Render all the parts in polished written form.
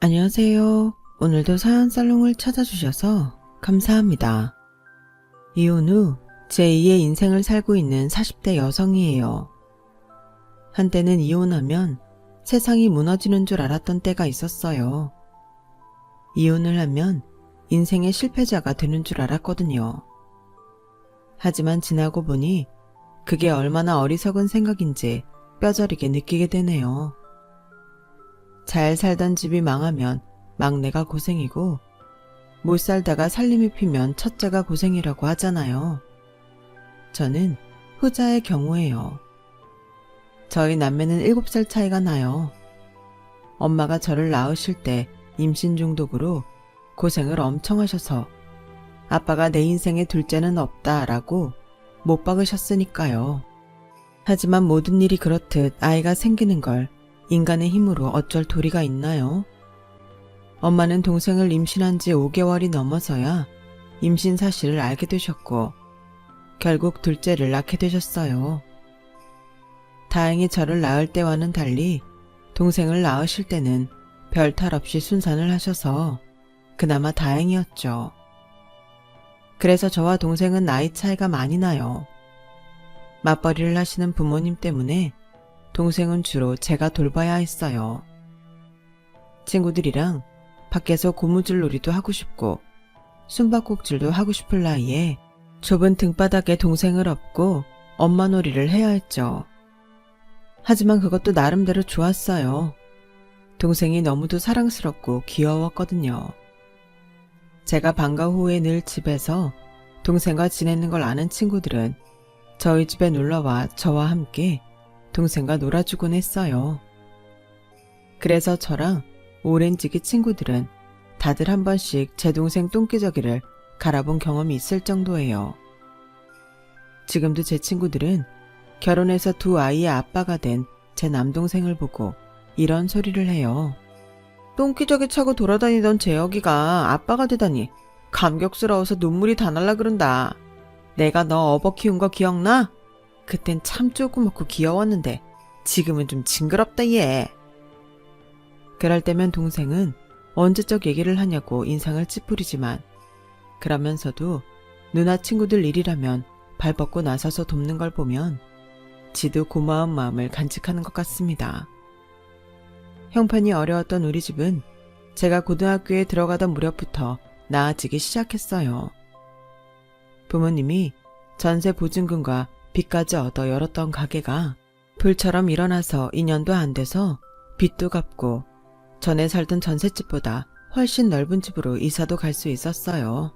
안녕하세요. 오늘도 사연 살롱을 찾아주셔서 감사합니다. 이혼 후 제2의 인생을 살고 있는 40대 여성이에요. 한때는 이혼하면 세상이 무너지는 줄 알았던 때가 있었어요. 이혼을 하면 인생의 실패자가 되는 줄 알았거든요. 하지만 지나고 보니 그게 얼마나 어리석은 생각인지 뼈저리게 느끼게 되네요. 잘 살던 집이 망하면 막내가 고생이고 못 살다가 살림이 피면 첫째가 고생이라고 하잖아요. 저는 후자의 경우예요. 저희 남매는 7살 차이가 나요. 엄마가 저를 낳으실 때 임신 중독으로 고생을 엄청 하셔서 아빠가 내 인생에 둘째는 없다라고 못 박으셨으니까요. 하지만 모든 일이 그렇듯 아이가 생기는 걸 인간의 힘으로 어쩔 도리가 있나요? 엄마는 동생을 임신한 지 5개월이 넘어서야 임신 사실을 알게 되셨고 결국 둘째를 낳게 되셨어요. 다행히 저를 낳을 때와는 달리 동생을 낳으실 때는 별 탈 없이 순산을 하셔서 그나마 다행이었죠. 그래서 저와 동생은 나이 차이가 많이 나요. 맞벌이를 하시는 부모님 때문에 동생은 주로 제가 돌봐야 했어요. 친구들이랑 밖에서 고무줄 놀이도 하고 싶고 숨바꼭질도 하고 싶을 나이에 좁은 등바닥에 동생을 업고 엄마 놀이를 해야 했죠. 하지만 그것도 나름대로 좋았어요. 동생이 너무도 사랑스럽고 귀여웠거든요. 제가 방과 후에 늘 집에서 동생과 지내는 걸 아는 친구들은 저희 집에 놀러와 저와 함께 동생과 놀아주곤 했어요. 그래서 저랑 오렌지기 친구들은 다들 한 번씩 제 동생 똥기저귀를 갈아본 경험이 있을 정도예요. 지금도 제 친구들은 결혼해서 2아이의 아빠가 된 제 남동생을 보고 이런 소리를 해요. 똥기저귀 차고 돌아다니던 재혁이가 아빠가 되다니 감격스러워서 눈물이 다 날라 그런다. 내가 너 업어 키운 거 기억나? 그땐 참 조그맣고 귀여웠는데 지금은 좀 징그럽다 얘. 그럴 때면 동생은 언제적 얘기를 하냐고 인상을 찌푸리지만 그러면서도 누나 친구들 일이라면 발벗고 나서서 돕는 걸 보면 지도 고마운 마음을 간직하는 것 같습니다. 형편이 어려웠던 우리 집은 제가 고등학교에 들어가던 무렵부터 나아지기 시작했어요. 부모님이 전세 보증금과 빚까지 얻어 열었던 가게가 불처럼 일어나서 2년도 안 돼서 빚도 갚고 전에 살던 전셋집보다 훨씬 넓은 집으로 이사도 갈 수 있었어요.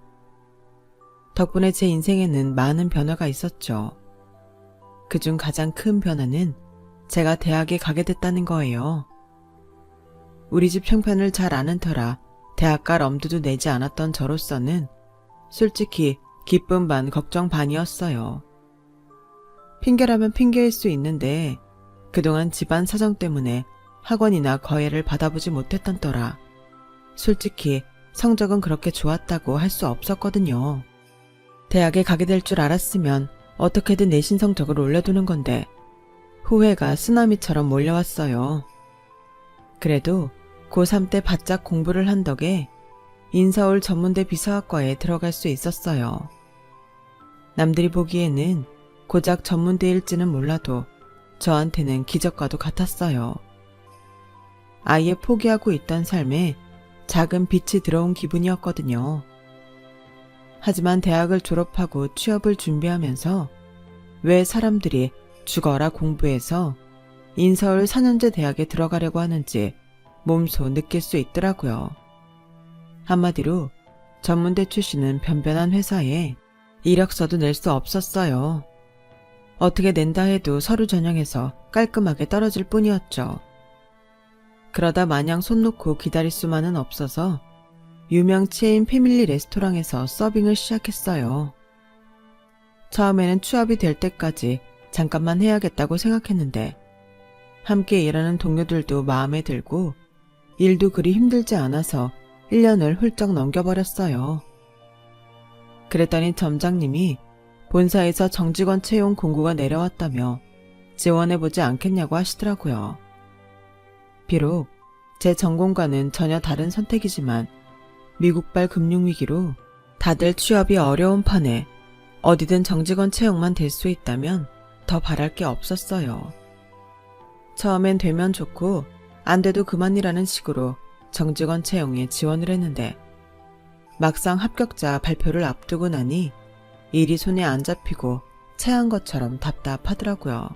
덕분에 제 인생에는 많은 변화가 있었죠. 그중 가장 큰 변화는 제가 대학에 가게 됐다는 거예요. 우리 집 형편을 잘 아는 터라 대학 갈 엄두도 내지 않았던 저로서는 솔직히 기쁨 반 걱정 반이었어요. 핑계라면 핑계일 수 있는데 그동안 집안 사정 때문에 학원이나 과외를 받아보지 못했던 터라 솔직히 성적은 그렇게 좋았다고 할 수 없었거든요. 대학에 가게 될 줄 알았으면 어떻게든 내신 성적을 올려두는 건데 후회가 쓰나미처럼 몰려왔어요. 그래도 고3 때 바짝 공부를 한 덕에 인서울 전문대 비서학과에 들어갈 수 있었어요. 남들이 보기에는 고작 전문대일지는 몰라도 저한테는 기적과도 같았어요. 아예 포기하고 있던 삶에 작은 빛이 들어온 기분이었거든요. 하지만 대학을 졸업하고 취업을 준비하면서 왜 사람들이 죽어라 공부해서 인서울 4년제 대학에 들어가려고 하는지 몸소 느낄 수 있더라고요. 한마디로 전문대 출신은 변변한 회사에 이력서도 낼 수 없었어요. 어떻게 낸다 해도 서류 전형에서 깔끔하게 떨어질 뿐이었죠. 그러다 마냥 손 놓고 기다릴 수만은 없어서 유명 체인 패밀리 레스토랑에서 서빙을 시작했어요. 처음에는 취업이 될 때까지 잠깐만 해야겠다고 생각했는데 함께 일하는 동료들도 마음에 들고 일도 그리 힘들지 않아서 1년을 훌쩍 넘겨버렸어요. 그랬더니 점장님이 본사에서 정직원 채용 공고가 내려왔다며 지원해보지 않겠냐고 하시더라고요. 비록 제 전공과는 전혀 다른 선택이지만 미국발 금융위기로 다들 취업이 어려운 판에 어디든 정직원 채용만 될 수 있다면 더 바랄 게 없었어요. 처음엔 되면 좋고 안 돼도 그만이라는 식으로 정직원 채용에 지원을 했는데 막상 합격자 발표를 앞두고 나니 일이 손에 안 잡히고 체한 것처럼 답답하더라고요.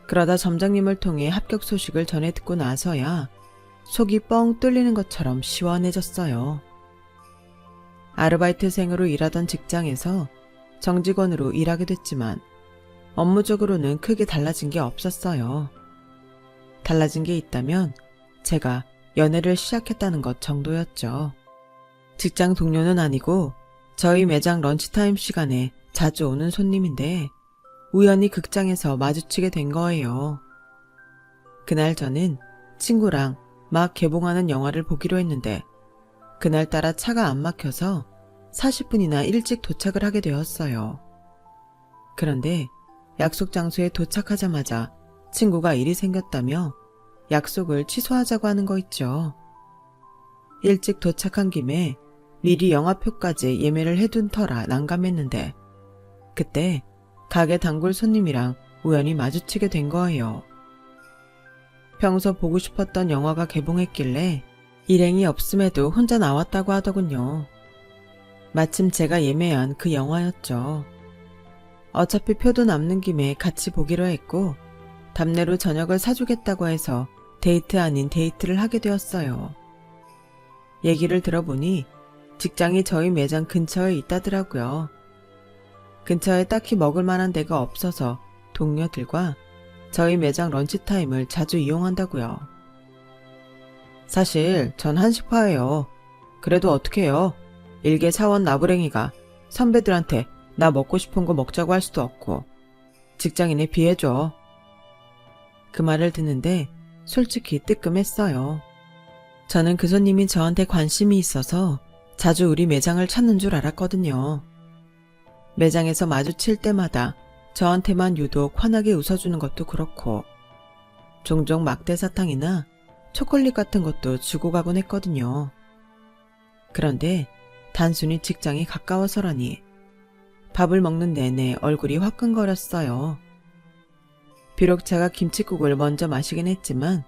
그러다 점장님을 통해 합격 소식을 전해 듣고 나서야 속이 뻥 뚫리는 것처럼 시원해졌어요. 아르바이트생으로 일하던 직장에서 정직원으로 일하게 됐지만 업무적으로는 크게 달라진 게 없었어요. 달라진 게 있다면 제가 연애를 시작했다는 것 정도였죠. 직장 동료는 아니고 저희 매장 런치타임 시간에 자주 오는 손님인데 우연히 극장에서 마주치게 된 거예요. 그날 저는 친구랑 막 개봉하는 영화를 보기로 했는데 그날따라 차가 안 막혀서 40분이나 일찍 도착을 하게 되었어요. 그런데 약속 장소에 도착하자마자 친구가 일이 생겼다며 약속을 취소하자고 하는 거 있죠. 일찍 도착한 김에 미리 영화표까지 예매를 해둔 터라 난감했는데 그때 가게 단골 손님이랑 우연히 마주치게 된 거예요. 평소 보고 싶었던 영화가 개봉했길래 일행이 없음에도 혼자 나왔다고 하더군요. 마침 제가 예매한 그 영화였죠. 어차피 표도 남는 김에 같이 보기로 했고 답례로 저녁을 사주겠다고 해서 데이트 아닌 데이트를 하게 되었어요. 얘기를 들어보니 직장이 저희 매장 근처에 있다더라고요. 근처에 딱히 먹을 만한 데가 없어서 동료들과 저희 매장 런치타임을 자주 이용한다고요. 사실 전 한식파예요. 그래도 어떡해요. 일개 사원 나부랭이가 선배들한테 나 먹고 싶은 거 먹자고 할 수도 없고 직장인에 비해줘. 그 말을 듣는데 솔직히 뜨끔했어요. 저는 그 손님이 저한테 관심이 있어서 자주 우리 매장을 찾는 줄 알았거든요. 매장에서 마주칠 때마다 저한테만 유독 환하게 웃어주는 것도 그렇고 종종 막대사탕이나 초콜릿 같은 것도 주고 가곤 했거든요. 그런데 단순히 직장이 가까워서라니 밥을 먹는 내내 얼굴이 화끈거렸어요. 비록 제가 김칫국을 먼저 마시긴 했지만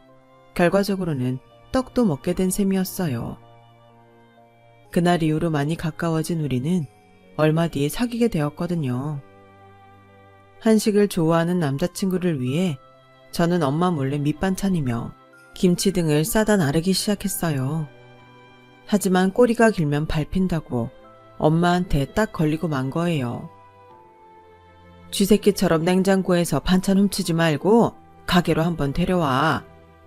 결과적으로는 떡도 먹게 된 셈이었어요. 그날 이후로 많이 가까워진 우리는 얼마 뒤에 사귀게 되었거든요. 한식을 좋아하는 남자친구를 위해 저는 엄마 몰래 밑반찬이며 김치 등을 싸다 나르기 시작했어요. 하지만 꼬리가 길면 밟힌다고 엄마한테 딱 걸리고 만 거예요. 쥐새끼처럼 냉장고에서 반찬 훔치지 말고 가게로 한번 데려와.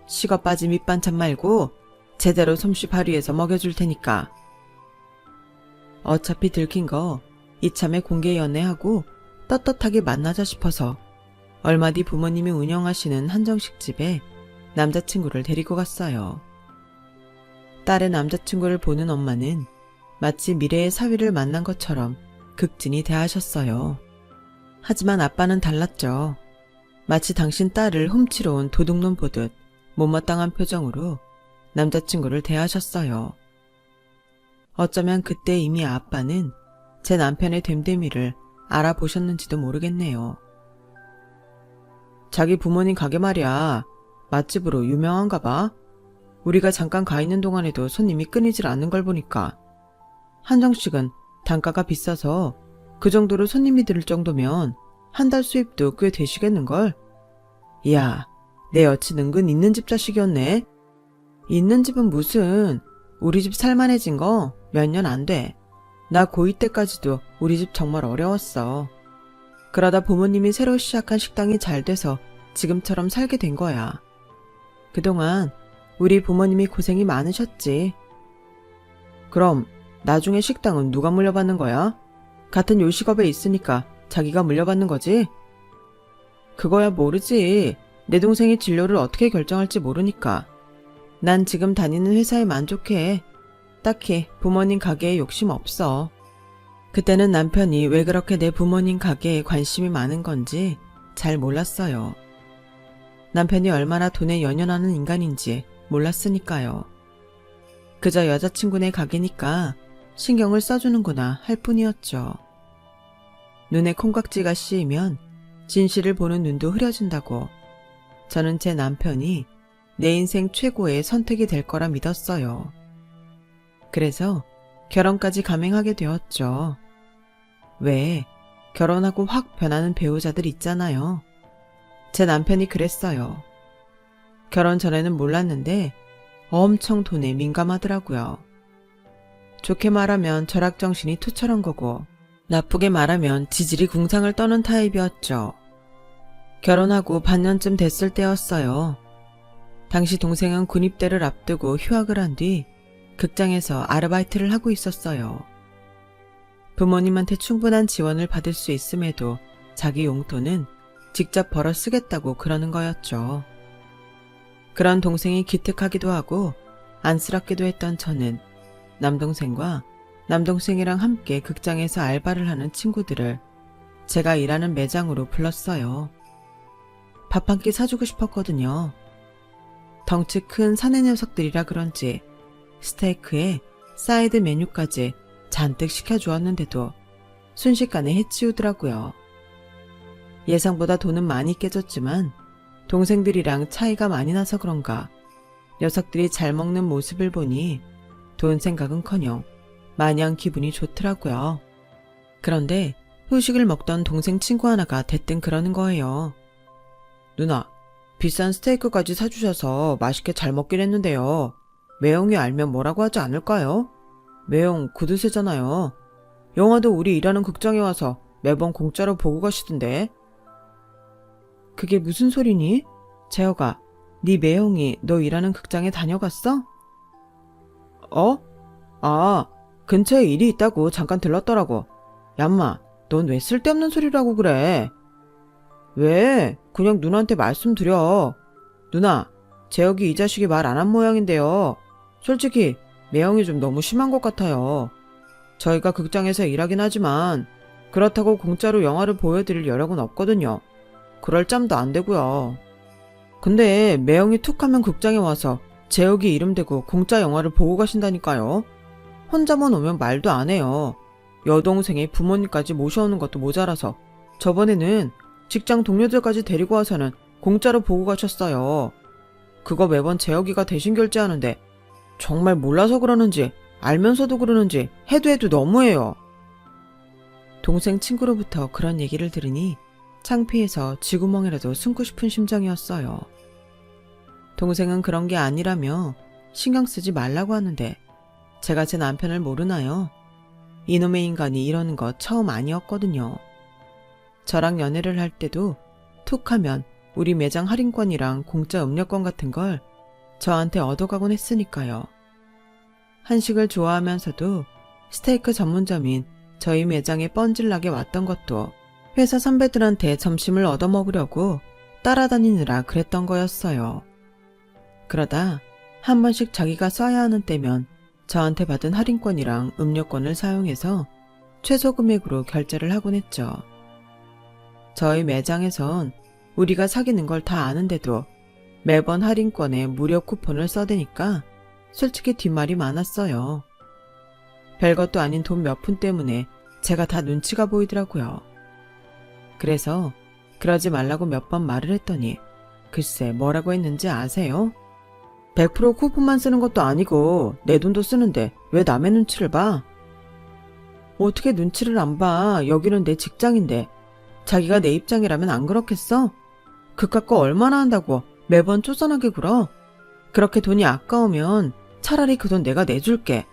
식어 빠진 밑반찬 말고 제대로 솜씨 발휘해서 먹여줄 테니까. 어차피 들킨 거 이참에 공개 연애하고 떳떳하게 만나자 싶어서 얼마 뒤 부모님이 운영하시는 한정식집에 남자친구를 데리고 갔어요. 딸의 남자친구를 보는 엄마는 마치 미래의 사위를 만난 것처럼 극진히 대하셨어요. 하지만 아빠는 달랐죠. 마치 당신 딸을 훔치러 온 도둑놈 보듯 못마땅한 표정으로 남자친구를 대하셨어요. 어쩌면 그때 이미 아빠는 제 남편의 됨됨이를 알아보셨는지도 모르겠네요. 자기 부모님 가게 말이야. 맛집으로 유명한가 봐. 우리가 잠깐 가 있는 동안에도 손님이 끊이질 않는 걸 보니까. 한정식은 단가가 비싸서 그 정도로 손님이 들 정도면 한 달 수입도 꽤 되시겠는걸? 이야, 내 여친 은근 있는 집 자식이었네. 있는 집은 무슨, 우리 집 살만해진 거 몇 년 안 돼. 나 고2 때까지도 우리 집 정말 어려웠어. 그러다 부모님이 새로 시작한 식당이 잘 돼서 지금처럼 살게 된 거야. 그동안 우리 부모님이 고생이 많으셨지. 그럼 나중에 식당은 누가 물려받는 거야? 같은 요식업에 있으니까 자기가 물려받는 거지? 그거야 모르지. 내 동생이 진로를 어떻게 결정할지 모르니까. 난 지금 다니는 회사에 만족해. 딱히 부모님 가게에 욕심 없어. 그때는 남편이 왜 그렇게 내 부모님 가게에 관심이 많은 건지 잘 몰랐어요. 남편이 얼마나 돈에 연연하는 인간인지 몰랐으니까요. 그저 여자친구네 가게니까 신경을 써주는구나 할 뿐이었죠. 눈에 콩깍지가 씌이면 진실을 보는 눈도 흐려진다고 저는 제 남편이 내 인생 최고의 선택이 될 거라 믿었어요. 그래서 결혼까지 감행하게 되었죠. 왜 결혼하고 확 변하는 배우자들 있잖아요. 제 남편이 그랬어요. 결혼 전에는 몰랐는데 엄청 돈에 민감하더라고요. 좋게 말하면 절약정신이 투철한 거고 나쁘게 말하면 지질이 궁상을 떠는 타입이었죠. 결혼하고 반년쯤 됐을 때였어요. 당시 동생은 군입대를 앞두고 휴학을 한 뒤 극장에서 아르바이트를 하고 있었어요. 부모님한테 충분한 지원을 받을 수 있음에도 자기 용돈은 직접 벌어 쓰겠다고 그러는 거였죠. 그런 동생이 기특하기도 하고 안쓰럽기도 했던 저는 남동생과 남동생이랑 함께 극장에서 알바를 하는 친구들을 제가 일하는 매장으로 불렀어요. 밥 한 끼 사주고 싶었거든요. 덩치 큰 사내 녀석들이라 그런지 스테이크에 사이드 메뉴까지 잔뜩 시켜주었는데도 순식간에 해치우더라고요. 예상보다 돈은 많이 깨졌지만 동생들이랑 차이가 많이 나서 그런가 녀석들이 잘 먹는 모습을 보니 돈 생각은커녕 마냥 기분이 좋더라고요. 그런데 후식을 먹던 동생 친구 하나가 대뜸 그러는 거예요. 누나, 비싼 스테이크까지 사주셔서 맛있게 잘 먹긴 했는데요. 매형이 알면 뭐라고 하지 않을까요? 매형 구두쇠잖아요. 영화도 우리 일하는 극장에 와서 매번 공짜로 보고 가시던데. 그게 무슨 소리니? 재혁아, 네 매형이 너 일하는 극장에 다녀갔어? 근처에 일이 있다고 잠깐 들렀더라고. 얌마, 넌 왜 쓸데없는 소리라고 그래? 왜? 그냥 누나한테 말씀드려. 누나, 재혁이 이 자식이 말 안 한 모양인데요. 솔직히 매형이 좀 너무 심한 것 같아요. 저희가 극장에서 일하긴 하지만 그렇다고 공짜로 영화를 보여드릴 여력은 없거든요. 그럴 짬도 안 되고요. 근데 매형이 툭 하면 극장에 와서 재혁이 이름 대고 공짜 영화를 보고 가신다니까요. 혼자만 오면 말도 안 해요. 여동생이 부모님까지 모셔오는 것도 모자라서 저번에는 직장 동료들까지 데리고 와서는 공짜로 보고 가셨어요. 그거 매번 재혁이가 대신 결제하는데 정말 몰라서 그러는지 알면서도 그러는지 해도 너무해요. 동생 친구로부터 그런 얘기를 들으니 창피해서 쥐구멍이라도 숨고 싶은 심정이었어요. 동생은 그런 게 아니라며 신경 쓰지 말라고 하는데 제가 제 남편을 모르나요? 이놈의 인간이 이러는 거 처음 아니었거든요. 저랑 연애를 할 때도 툭 하면 우리 매장 할인권이랑 공짜 음료권 같은 걸 저한테 얻어가곤 했으니까요. 한식을 좋아하면서도 스테이크 전문점인 저희 매장에 뻔질나게 왔던 것도 회사 선배들한테 점심을 얻어먹으려고 따라다니느라 그랬던 거였어요. 그러다 한 번씩 자기가 써야 하는 때면 저한테 받은 할인권이랑 음료권을 사용해서 최소 금액으로 결제를 하곤 했죠. 저희 매장에선 우리가 사귀는 걸 다 아는데도 매번 할인권에 무료 쿠폰을 써대니까 솔직히 뒷말이 많았어요. 별것도 아닌 돈 몇 푼 때문에 제가 다 눈치가 보이더라고요. 그래서 그러지 말라고 몇 번 말을 했더니 글쎄 뭐라고 했는지 아세요? 100% 쿠폰만 쓰는 것도 아니고 내 돈도 쓰는데 왜 남의 눈치를 봐? 어떻게 눈치를 안 봐? 여기는 내 직장인데. 자기가 내 입장이라면 안 그렇겠어? 그깟 거 얼마나 한다고 매번 쪼잔하게 굴어? 그렇게 돈이 아까우면 차라리 그 돈 내가 내줄게.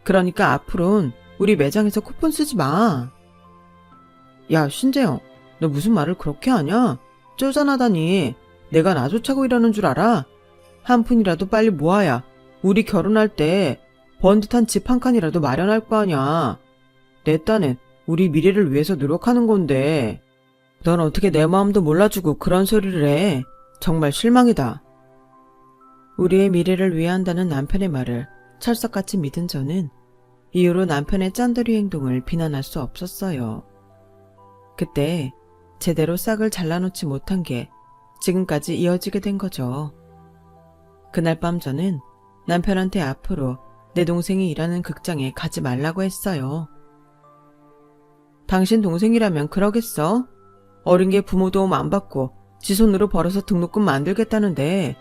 그러니까 앞으로는 우리 매장에서 쿠폰 쓰지 마. 야, 신재영, 너 무슨 말을 그렇게 하냐? 쪼잔하다니. 내가 나 좋자고 이러는 줄 알아? 한 푼이라도 빨리 모아야 우리 결혼할 때 번듯한 집 한 칸이라도 마련할 거 아냐. 내 딴엔 우리 미래를 위해서 노력하는 건데 넌 어떻게 내 마음도 몰라주고 그런 소리를 해. 정말 실망이다. 우리의 미래를 위해 한다는 남편의 말을 철석같이 믿은 저는 이후로 남편의 짠돌이 행동을 비난할 수 없었어요. 그때 제대로 싹을 잘라놓지 못한 게 지금까지 이어지게 된 거죠. 그날 밤 저는 남편한테 앞으로 내 동생이 일하는 극장에 가지 말라고 했어요. 당신 동생이라면 그러겠어? 어린 게 부모 도움 안 받고 지 손으로 벌어서 등록금 만들겠다는데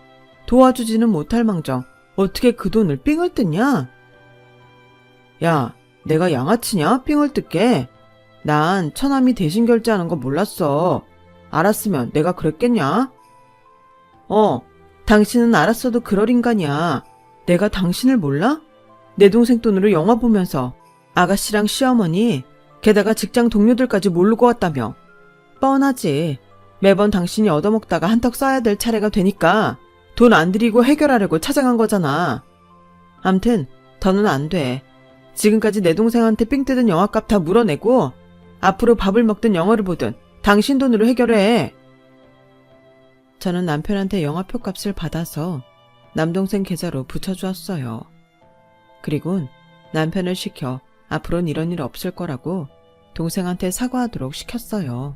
도와주지는 못할 망정 어떻게 그 돈을 삥을 뜯냐? 야, 내가 양아치냐? 삥을 뜯게? 난 처남이 대신 결제하는 거 몰랐어. 알았으면 내가 그랬겠냐? 당신은 알았어도 그럴 인간이야. 내가 당신을 몰라? 내 동생 돈으로 영화 보면서 아가씨랑 시어머니, 게다가 직장 동료들까지 모르고 왔다며. 뻔하지. 매번 당신이 얻어먹다가 한턱 쏴야 될 차례가 되니까 돈 안 들이고 해결하려고 찾아간 거잖아. 암튼 더는 안 돼. 지금까지 내 동생한테 삥 뜯은 영화값 다 물어내고 앞으로 밥을 먹든 영화를 보든 당신 돈으로 해결해. 저는 남편한테 영화표 값을 받아서 남동생 계좌로 붙여주었어요. 그리곤 남편을 시켜 앞으로는 이런 일 없을 거라고 동생한테 사과하도록 시켰어요.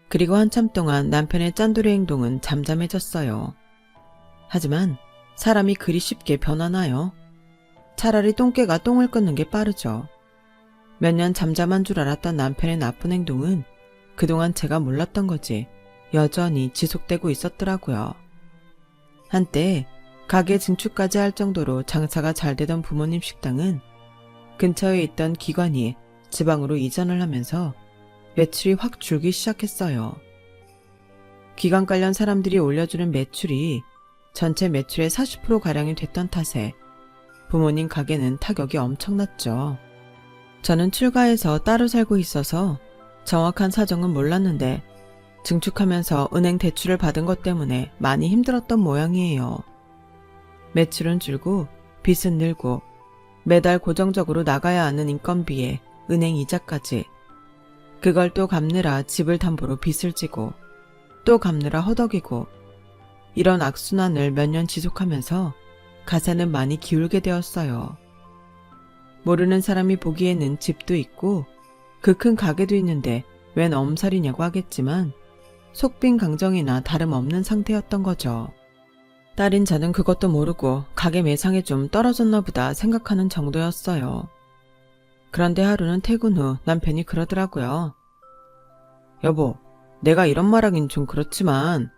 그리고 한참 동안 남편의 짠돌이 행동은 잠잠해졌어요. 하지만 사람이 그리 쉽게 변하나요? 차라리 똥개가 똥을 끊는 게 빠르죠. 몇 년 잠잠한 줄 알았던 남편의 나쁜 행동은 그동안 제가 몰랐던 거지 여전히 지속되고 있었더라고요. 한때 가게 증축까지 할 정도로 장사가 잘 되던 부모님 식당은 근처에 있던 기관이 지방으로 이전을 하면서 매출이 확 줄기 시작했어요. 기관 관련 사람들이 올려주는 매출이 전체 매출의 40%가량이 됐던 탓에 부모님 가게는 타격이 엄청났죠. 저는 출가해서 따로 살고 있어서 정확한 사정은 몰랐는데 증축하면서 은행 대출을 받은 것 때문에 많이 힘들었던 모양이에요. 매출은 줄고 빚은 늘고 매달 고정적으로 나가야 하는 인건비에 은행 이자까지, 그걸 또 갚느라 집을 담보로 빚을 지고 또 갚느라 허덕이고, 이런 악순환을 몇 년 지속하면서 가사는 많이 기울게 되었어요. 모르는 사람이 보기에는 집도 있고 그 큰 가게도 있는데 웬 엄살이냐고 하겠지만 속빈 강정이나 다름없는 상태였던 거죠. 딸인 저는 그것도 모르고 가게 매상에 좀 떨어졌나 보다 생각하는 정도였어요. 그런데 하루는 퇴근 후 남편이 그러더라고요. 여보, 내가 이런 말하긴 좀 그렇지만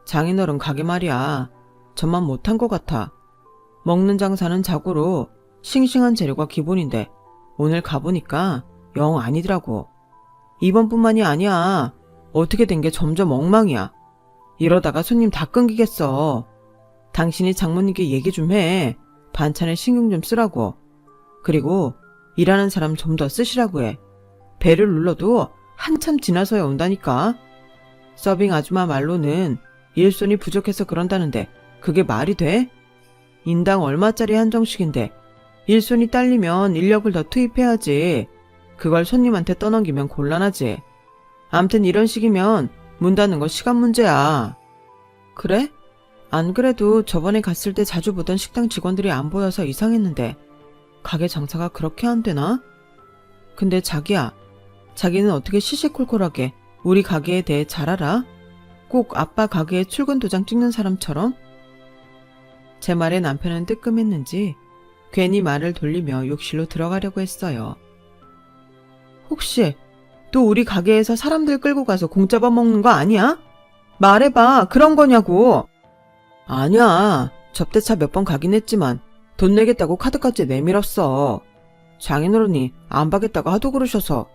장인어른 가게 말이야. 저만 못한 것 같아. 먹는 장사는 자고로 싱싱한 재료가 기본인데 오늘 가보니까 영 아니더라고. 이번뿐만이 아니야. 어떻게 된 게 점점 엉망이야. 이러다가 손님 다 끊기겠어. 당신이 장모님께 얘기 좀 해. 반찬에 신경 좀 쓰라고. 그리고 일하는 사람 좀 더 쓰시라고 해. 배를 눌러도 한참 지나서야 온다니까. 서빙 아줌마 말로는 일손이 부족해서 그런다는데 그게 말이 돼? 인당 얼마짜리 한정식인데 일손이 딸리면 인력을 더 투입해야지. 그걸 손님한테 떠넘기면 곤란하지. 암튼 이런 식이면 문 닫는 거 시간 문제야. 그래? 안 그래도 저번에 갔을 때 자주 보던 식당 직원들이 안 보여서 이상했는데 가게 장사가 그렇게 안 되나? 근데 자기야, 자기는 어떻게 시시콜콜하게 우리 가게에 대해 잘 알아? 꼭 아빠 가게에 출근 도장 찍는 사람처럼? 제 말에 남편은 뜨끔했는지 괜히 말을 돌리며 욕실로 들어가려고 했어요. 혹시 또 우리 가게에서 사람들 끌고 가서 공짜 밥 먹는 거 아니야? 말해봐, 그런 거냐고. 아니야, 접대차 몇 번 가긴 했지만 돈 내겠다고 카드까지 내밀었어. 장인어른이 안 받겠다고 하도 그러셔서.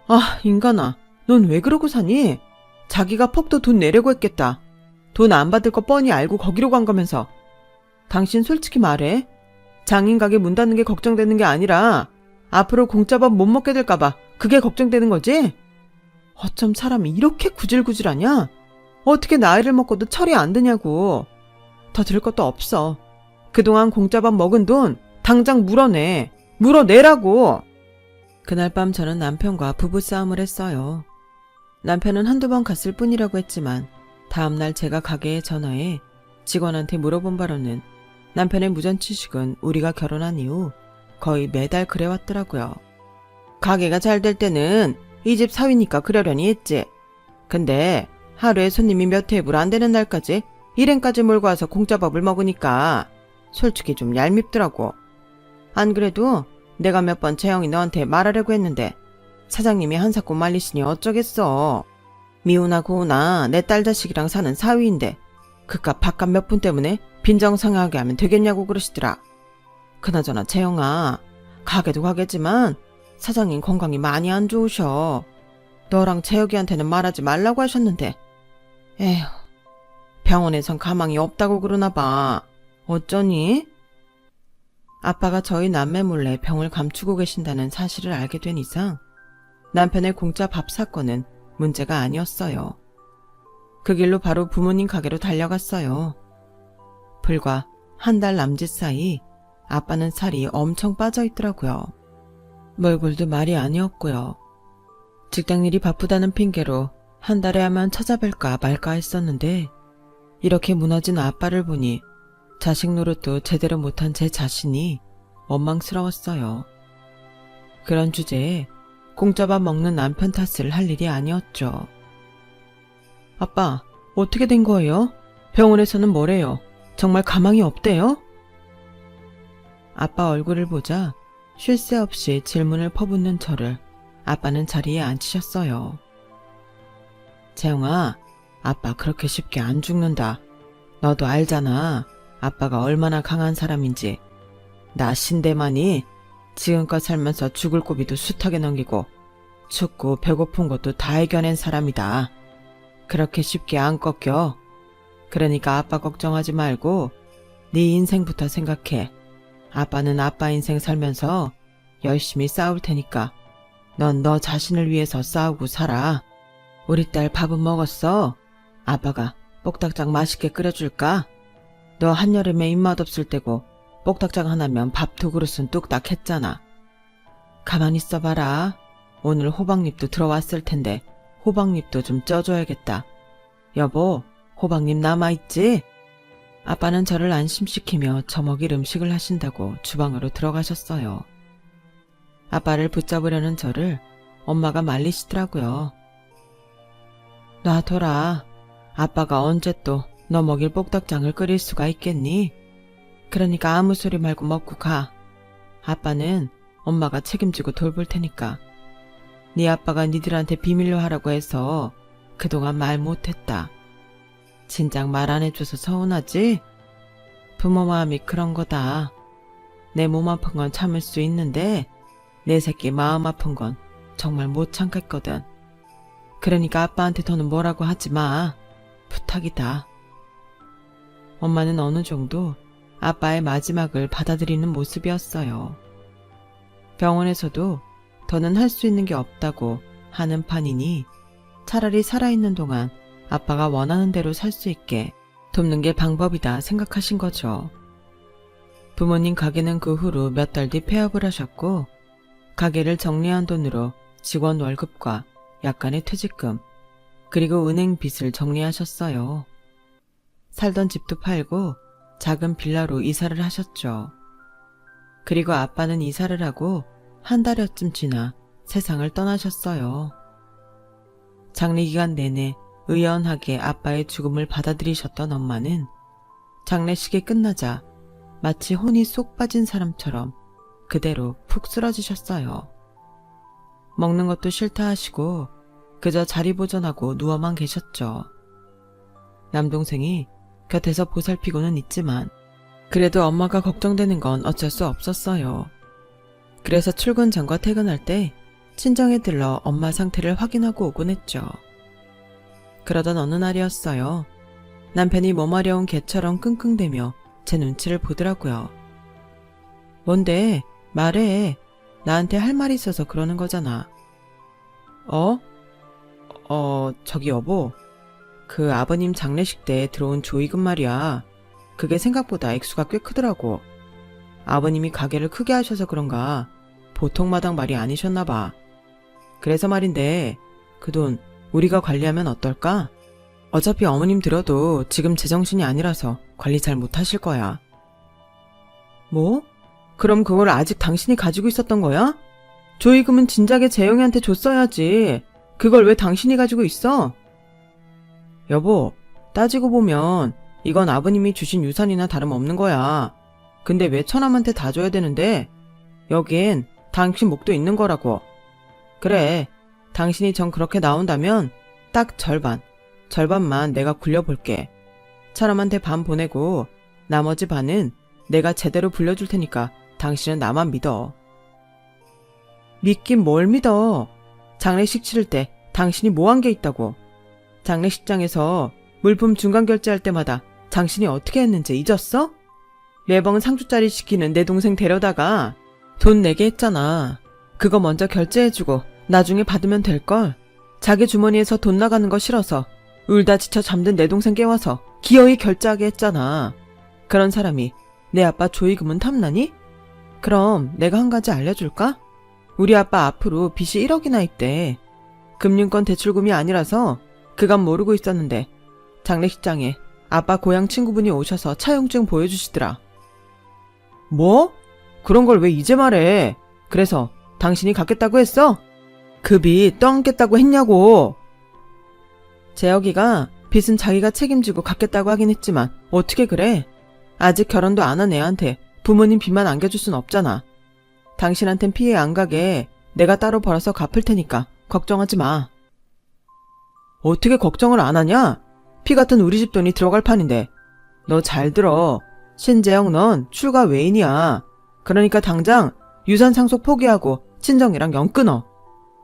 아, 인간아, 넌 왜 그러고 사니? 자기가 퍽도 돈 내려고 했겠다. 돈 안 받을 거 뻔히 알고 거기로 간 거면서. 당신 솔직히 말해. 장인 가게 문 닫는 게 걱정되는 게 아니라 앞으로 공짜밥 못 먹게 될까봐 그게 걱정되는 거지? 어쩜 사람이 이렇게 구질구질하냐? 어떻게 나이를 먹고도 철이 안 드냐고. 더 들을 것도 없어. 그동안 공짜밥 먹은 돈 당장 물어내. 물어내라고. 그날 밤 저는 남편과 부부싸움을 했어요. 남편은 한두 번 갔을 뿐이라고 했지만 다음날 제가 가게에 전화해 직원한테 물어본 바로는 남편의 무전취식은 우리가 결혼한 이후 거의 매달 그래왔더라고요. 가게가 잘 될 때는 이 집 사위니까 그러려니 했지. 근데 하루에 손님이 몇 테이블 안 되는 날까지 일행까지 몰고 와서 공짜밥을 먹으니까 솔직히 좀 얄밉더라고. 안 그래도 내가 몇 번 재영이 너한테 말하려고 했는데 사장님이 한사코 말리시니 어쩌겠어. 미우나 고우나 내 딸 자식이랑 사는 사위인데 그깟 밥값 몇 푼 때문에 빈정상하게 하면 되겠냐고 그러시더라. 그나저나 재영아, 가게도 가게지만 사장님 건강이 많이 안 좋으셔. 너랑 재혁이한테는 말하지 말라고 하셨는데 에휴, 병원에선 가망이 없다고 그러나 봐. 어쩌니? 아빠가 저희 남매 몰래 병을 감추고 계신다는 사실을 알게 된 이상 남편의 공짜 밥 사건은 문제가 아니었어요. 그 길로 바로 부모님 가게로 달려갔어요. 불과 한 달 남짓 사이 아빠는 살이 엄청 빠져 있더라고요. 몰골도 말이 아니었고요. 직장일이 바쁘다는 핑계로 한 달에 하면 찾아뵐까 말까 했었는데 이렇게 무너진 아빠를 보니 자식 노릇도 제대로 못한 제 자신이 원망스러웠어요. 그런 주제에 공짜밥 먹는 남편 탓을 할 일이 아니었죠. 아빠, 어떻게 된 거예요? 병원에서는 뭐래요? 정말 가망이 없대요? 아빠 얼굴을 보자 쉴 새 없이 질문을 퍼붓는 저를 아빠는 자리에 앉히셨어요. 재영아, 아빠 그렇게 쉽게 안 죽는다. 너도 알잖아. 아빠가 얼마나 강한 사람인지. 나 신대만이 지금껏 살면서 죽을 고비도 숱하게 넘기고 춥고 배고픈 것도 다 이겨낸 사람이다. 그렇게 쉽게 안 꺾여. 그러니까 아빠 걱정하지 말고 네 인생부터 생각해. 아빠는 아빠 인생 살면서 열심히 싸울 테니까 넌 너 자신을 위해서 싸우고 살아. 우리 딸 밥은 먹었어? 아빠가 뽁닭장 맛있게 끓여줄까? 너 한여름에 입맛 없을 때고 뽁닭장 하나면 밥 2그릇은 뚝딱 했잖아. 가만히 있어봐라. 오늘 호박잎도 들어왔을 텐데 호박잎도 좀 쪄줘야겠다. 여보, 호박잎 남아있지? 아빠는 저를 안심시키며 저 먹일 음식을 하신다고 주방으로 들어가셨어요. 아빠를 붙잡으려는 저를 엄마가 말리시더라고요. 놔둬라. 아빠가 언제 또 너 먹일 뽁닭장을 끓일 수가 있겠니? 그러니까 아무 소리 말고 먹고 가. 아빠는 엄마가 책임지고 돌볼 테니까. 네 아빠가 니들한테 비밀로 하라고 해서 그동안 말 못했다. 진작 말 안 해줘서 서운하지? 부모 마음이 그런 거다. 내 몸 아픈 건 참을 수 있는데 내 새끼 마음 아픈 건 정말 못 참겠거든. 그러니까 아빠한테 더는 뭐라고 하지 마. 부탁이다. 엄마는 어느 정도 아빠의 마지막을 받아들이는 모습이었어요. 병원에서도 더는 할 수 있는 게 없다고 하는 판이니 차라리 살아있는 동안 아빠가 원하는 대로 살 수 있게 돕는 게 방법이다 생각하신 거죠. 부모님 가게는 그 후로 몇 달 뒤 폐업을 하셨고 가게를 정리한 돈으로 직원 월급과 약간의 퇴직금 그리고 은행 빚을 정리하셨어요. 살던 집도 팔고 작은 빌라로 이사를 하셨죠. 그리고 아빠는 이사를 하고 한 달여쯤 지나 세상을 떠나셨어요. 장례기간 내내 의연하게 아빠의 죽음을 받아들이셨던 엄마는 장례식이 끝나자 마치 혼이 쏙 빠진 사람처럼 그대로 푹 쓰러지셨어요. 먹는 것도 싫다 하시고 그저 자리 보존하고 누워만 계셨죠. 남동생이 곁에서 보살피고는 있지만 그래도 엄마가 걱정되는 건 어쩔 수 없었어요. 그래서 출근 전과 퇴근할 때 친정에 들러 엄마 상태를 확인하고 오곤 했죠. 그러던 어느 날이었어요. 남편이 머마려운 개처럼 끙끙대며 제 눈치를 보더라고요. 뭔데? 말해. 나한테 할 말이 있어서 그러는 거잖아. 저기 여보. 그 아버님 장례식 때 들어온 조의금 말이야. 그게 생각보다 액수가 꽤 크더라고. 아버님이 가게를 크게 하셔서 그런가 보통 마당 말이 아니셨나 봐. 그래서 말인데 그 돈 우리가 관리하면 어떨까? 어차피 어머님 들어도 지금 제정신이 아니라서 관리 잘 못하실 거야. 뭐? 그럼 그걸 아직 당신이 가지고 있었던 거야? 조의금은 진작에 재영이한테 줬어야지. 그걸 왜 당신이 가지고 있어? 여보, 따지고 보면 이건 아버님이 주신 유산이나 다름없는 거야. 근데 왜 처남한테 다 줘야 되는데? 여긴 당신 목도 있는 거라고. 그래, 당신이 정 그렇게 나온다면 딱 절반만 내가 굴려볼게. 처남한테 반 보내고 나머지 반은 내가 제대로 불려줄 테니까 당신은 나만 믿어. 믿긴 뭘 믿어. 장례식 치를 때 당신이 뭐 한 게 있다고. 장례식장에서 물품 중간 결제할 때마다 당신이 어떻게 했는지 잊었어? 매번 상주짜리 시키는 내 동생 데려다가 돈 내게 했잖아. 그거 먼저 결제해주고 나중에 받으면 될걸. 자기 주머니에서 돈 나가는 거 싫어서 울다 지쳐 잠든 내 동생 깨워서 기어이 결제하게 했잖아. 그런 사람이 내 아빠 조의금은 탐나니? 그럼 내가 한 가지 알려줄까? 우리 아빠 앞으로 빚이 1억이나 있대. 금융권 대출금이 아니라서 그간 모르고 있었는데 장례식장에 아빠 고향 친구분이 오셔서 차용증 보여주시더라. 뭐? 그런 걸 왜 이제 말해? 그래서 당신이 갚겠다고 했어? 그 빚 떠안겠다고 했냐고. 재혁이가 빚은 자기가 책임지고 갚겠다고 하긴 했지만 어떻게 그래? 아직 결혼도 안 한 애한테 부모님 빚만 안겨줄 순 없잖아. 당신한텐 피해 안 가게 내가 따로 벌어서 갚을 테니까 걱정하지 마. 어떻게 걱정을 안 하냐? 피 같은 우리 집 돈이 들어갈 판인데. 너 잘 들어. 신재영, 넌 출가 외인이야. 그러니까 당장 유산 상속 포기하고 친정이랑 연 끊어.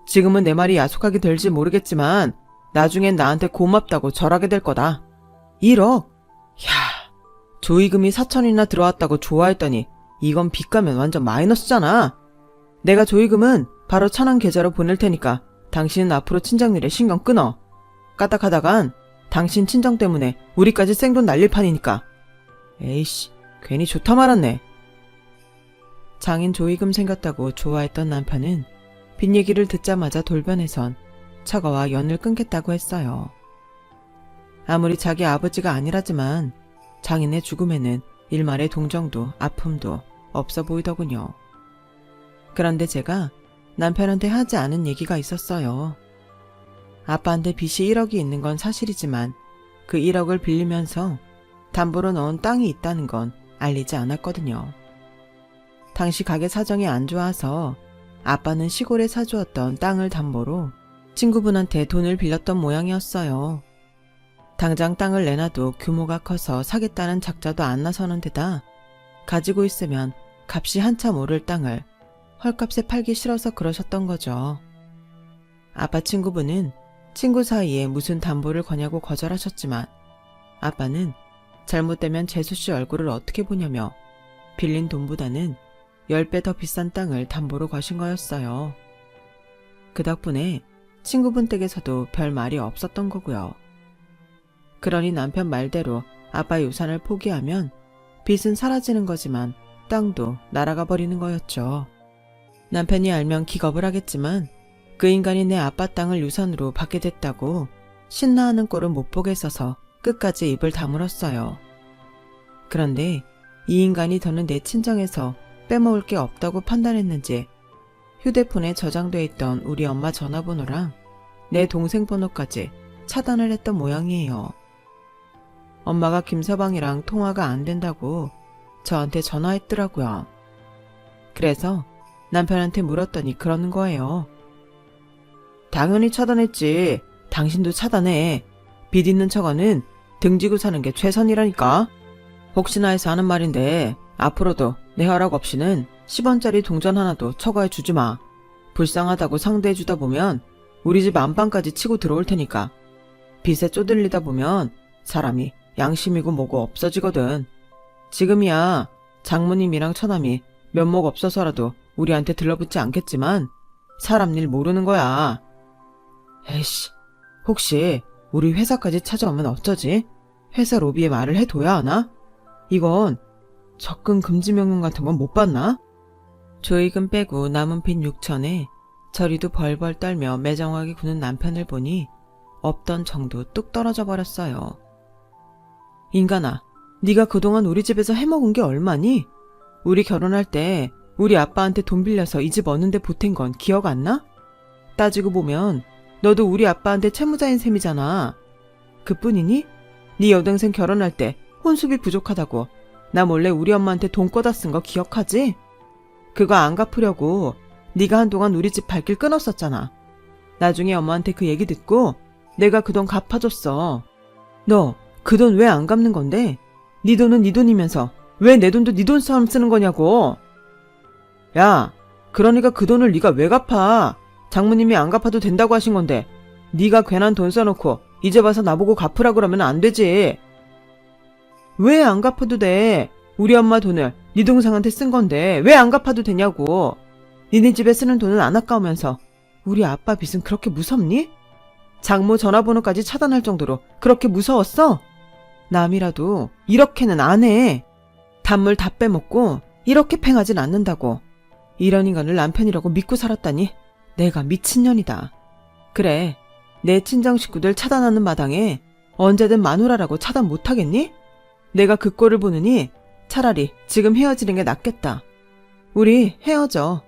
지금은 내 말이 야속하게 될지 모르겠지만 나중엔 나한테 고맙다고 절하게 될 거다. 1억? 야, 조의금이 4천이나 들어왔다고 좋아했더니 이건 빚 가면 완전 마이너스잖아. 내가 조의금은 바로 천안 계좌로 보낼 테니까 당신은 앞으로 친정 일에 신경 끊어. 까딱하다간 당신 친정 때문에 우리까지 생돈 날릴 판이니까. 에이씨, 괜히 좋다 말았네. 장인 조의금 생겼다고 좋아했던 남편은 빚 얘기를 듣자마자 돌변해선 처가와 연을 끊겠다고 했어요. 아무리 자기 아버지가 아니라지만 장인의 죽음에는 일말의 동정도 아픔도 없어 보이더군요. 그런데 제가 남편한테 하지 않은 얘기가 있었어요. 아빠한테 빚이 1억이 있는 건 사실이지만 그 1억을 빌리면서 담보로 넣은 땅이 있다는 건 알리지 않았거든요. 당시 가게 사정이 안 좋아서 아빠는 시골에 사주었던 땅을 담보로 친구분한테 돈을 빌렸던 모양이었어요. 당장 땅을 내놔도 규모가 커서 사겠다는 작자도 안 나서는 데다 가지고 있으면 값이 한참 오를 땅을 헐값에 팔기 싫어서 그러셨던 거죠. 아빠 친구분은 친구 사이에 무슨 담보를 거냐고 거절하셨지만 아빠는 잘못되면 재수씨 얼굴을 어떻게 보냐며 빌린 돈보다는 10배 더 비싼 땅을 담보로 거신 거였어요. 그 덕분에 친구분 댁에서도 별 말이 없었던 거고요. 그러니 남편 말대로 아빠 유산을 포기하면 빚은 사라지는 거지만 땅도 날아가 버리는 거였죠. 남편이 알면 기겁을 하겠지만 그 인간이 내 아빠 땅을 유산으로 받게 됐다고 신나하는 꼴은 못 보겠어서 끝까지 입을 다물었어요. 그런데 이 인간이 더는 내 친정에서 빼먹을 게 없다고 판단했는지 휴대폰에 저장돼 있던 우리 엄마 전화번호랑 내 동생 번호까지 차단을 했던 모양이에요. 엄마가 김서방이랑 통화가 안 된다고 저한테 전화했더라고요. 그래서 남편한테 물었더니 그러는 거예요. 당연히 차단했지. 당신도 차단해. 빚 있는 처가는 등지고 사는 게 최선이라니까. 혹시나 해서 하는 말인데 앞으로도 내 허락 없이는 10원짜리 동전 하나도 처가에 주지 마. 불쌍하다고 상대해주다 보면 우리 집 안방까지 치고 들어올 테니까. 빚에 쪼들리다 보면 사람이 양심이고 뭐고 없어지거든. 지금이야 장모님이랑 처남이 면목 없어서라도 우리한테 들러붙지 않겠지만 사람 일 모르는 거야. 에이씨, 혹시 우리 회사까지 찾아오면 어쩌지? 회사 로비에 말을 해둬야 하나? 이건 접근 금지 명령 같은 건 못 받나? 조의금 빼고 남은 빚 6천에 저리도 벌벌 떨며 매정하게 구는 남편을 보니 없던 정도 뚝 떨어져 버렸어요. 인간아, 네가 그동안 우리 집에서 해먹은 게 얼마니? 우리 결혼할 때 우리 아빠한테 돈 빌려서 이 집 얻는데 보탠 건 기억 안 나? 따지고 보면 너도 우리 아빠한테 채무자인 셈이잖아. 그뿐이니? 네 여동생 결혼할 때 혼수비 부족하다고 나 몰래 우리 엄마한테 돈 꺼다 쓴 거 기억하지? 그거 안 갚으려고 네가 한동안 우리 집 발길 끊었었잖아. 나중에 엄마한테 그 얘기 듣고 내가 그 돈 갚아줬어. 너 그 돈 왜 안 갚는 건데? 네 돈은 네 돈이면서 왜 내 돈도 네 돈처럼 쓰는 거냐고. 야, 그러니까 그 돈을 네가 왜 갚아? 장모님이 안 갚아도 된다고 하신 건데 네가 괜한 돈 써놓고 이제 와서 나보고 갚으라 그러면 안 되지. 왜 안 갚아도 돼? 우리 엄마 돈을 네 동생한테 쓴 건데 왜 안 갚아도 되냐고. 니네 집에 쓰는 돈은 안 아까우면서 우리 아빠 빚은 그렇게 무섭니? 장모 전화번호까지 차단할 정도로 그렇게 무서웠어? 남이라도 이렇게는 안 해. 단물 다 빼먹고 이렇게 팽하진 않는다고. 이런 인간을 남편이라고 믿고 살았다니 내가 미친년이다. 그래, 내 친정 식구들 차단하는 마당에 언제든 마누라라고 차단 못하겠니? 내가 그 꼴을 보느니 차라리 지금 헤어지는 게 낫겠다. 우리 헤어져.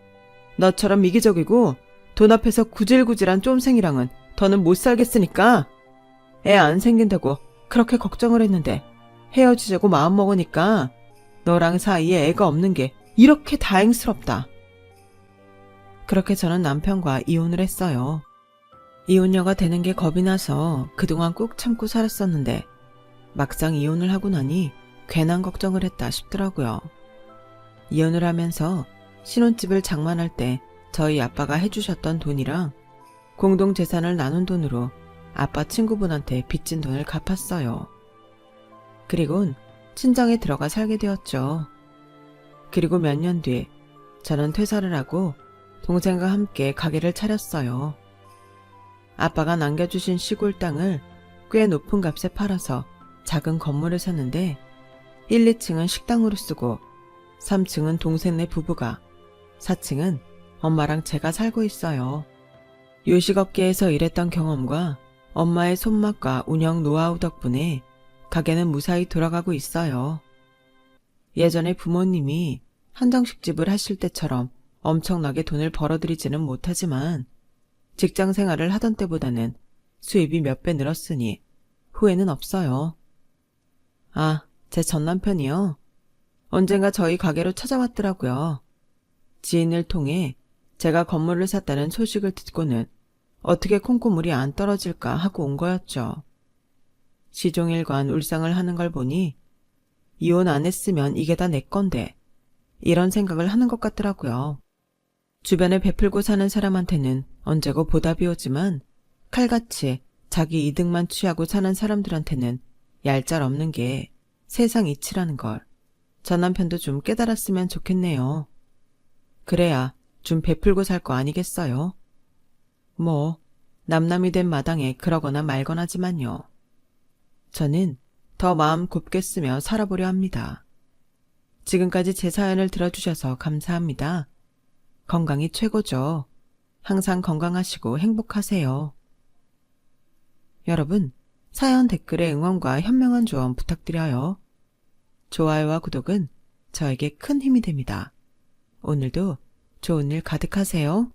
너처럼 이기적이고 돈 앞에서 구질구질한 쫌생이랑은 더는 못 살겠으니까. 애 안 생긴다고 그렇게 걱정을 했는데 헤어지자고 마음먹으니까 너랑 사이에 애가 없는 게 이렇게 다행스럽다. 그렇게 저는 남편과 이혼을 했어요. 이혼녀가 되는 게 겁이 나서 그동안 꾹 참고 살았었는데 막상 이혼을 하고 나니 괜한 걱정을 했다 싶더라고요. 이혼을 하면서 신혼집을 장만할 때 저희 아빠가 해주셨던 돈이랑 공동재산을 나눈 돈으로 아빠 친구분한테 빚진 돈을 갚았어요. 그리곤 친정에 들어가 살게 되었죠. 그리고 몇 년 뒤 저는 퇴사를 하고 동생과 함께 가게를 차렸어요. 아빠가 남겨주신 시골 땅을 꽤 높은 값에 팔아서 작은 건물을 샀는데 1, 2층은 식당으로 쓰고 3층은 동생네 부부가, 4층은 엄마랑 제가 살고 있어요. 요식업계에서 일했던 경험과 엄마의 손맛과 운영 노하우 덕분에 가게는 무사히 돌아가고 있어요. 예전에 부모님이 한정식집을 하실 때처럼 엄청나게 돈을 벌어들이지는 못하지만 직장 생활을 하던 때보다는 수입이 몇 배 늘었으니 후회는 없어요. 아, 제 전남편이요. 언젠가 저희 가게로 찾아왔더라고요. 지인을 통해 제가 건물을 샀다는 소식을 듣고는 어떻게 콩고물이 안 떨어질까 하고 온 거였죠. 시종일관 울상을 하는 걸 보니 이혼 안 했으면 이게 다 내 건데 이런 생각을 하는 것 같더라고요. 주변에 베풀고 사는 사람한테는 언제고 보답이 오지만 칼같이 자기 이득만 취하고 사는 사람들한테는 얄짤없는 게 세상 이치라는 걸 저 남편도 좀 깨달았으면 좋겠네요. 그래야 좀 베풀고 살 거 아니겠어요? 뭐 남남이 된 마당에 그러거나 말거나지만요. 저는 더 마음 곱게 쓰며 살아보려 합니다. 지금까지 제 사연을 들어주셔서 감사합니다. 건강이 최고죠. 항상 건강하시고 행복하세요. 여러분, 사연 댓글에 응원과 현명한 조언 부탁드려요. 좋아요와 구독은 저에게 큰 힘이 됩니다. 오늘도 좋은 일 가득하세요.